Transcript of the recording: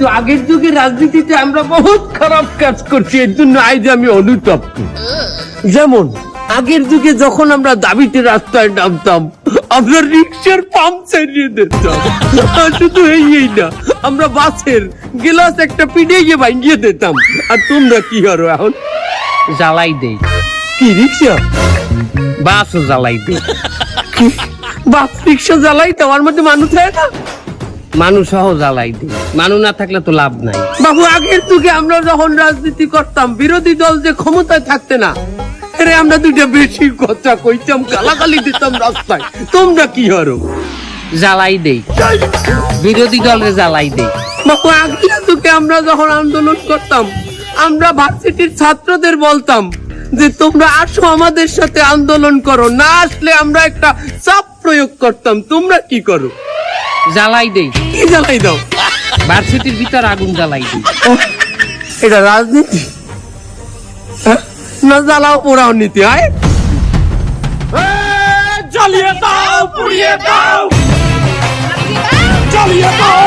কিন্তু আগের যুগে রাজনীতিতে আমরা বহুত খারাপ কাজ করছি, এর জন্য আজ আমি অনুতপ্ত। যেমন আগের যুগে যখন আমরা দাবিতে রাস্তায় নামতাম, আমরা রিক্সার পাম্প চালিয়ে দিতাম। শুধু এই না, আমরা বাসের গ্লাস একটা পিটিয়ে ভাঙিয়ে দিতাম। আর তোমরা কি করো এখন? জ্বালাই দেই। কি রিক্সা? বাসও জ্বালাই দেই। বাস রিক্সা জ্বালাই, তোমার মধ্যে মানুষ হয় না? মানুষ সহ জ্বালাই দেই, মানুষ না থাকলে তো লাভ নাই। বাবু, আগের যুগে আমরা যখন রাজনীতি করতাম, বিরোধী দল যে ক্ষমতায় থাকতে না, এরে আমরা দুইটা বেশি কথা কইতাম, গালাগালি দিতাম রাস্তায়। তোমরা কি করো? জ্বালাই দেই, বিরোধী দলের জ্বালাই দেই। বাবু, আগের যুগে আমরা যখন আন্দোলন করতাম, আমরা ভার্সিটির ছাত্রদের বলতাম যে তোমরা আসো আমাদের সাথে আন্দোলন করো, না আসলে আমরা একটা চাপ প্রয়োগ করতাম। তোমরা কি করো? জ্বালাই দেই। কি জ্বালাই দাও? ভার্সিটির ভিতর আগুন জ্বালাই দিই। এটা রাজনীতি না? জ্বালাও পোড়াও নীতি হয়? জ্বালিয়ে দাও, পুড়িয়ে দাও, জ্বালিয়ে দাও,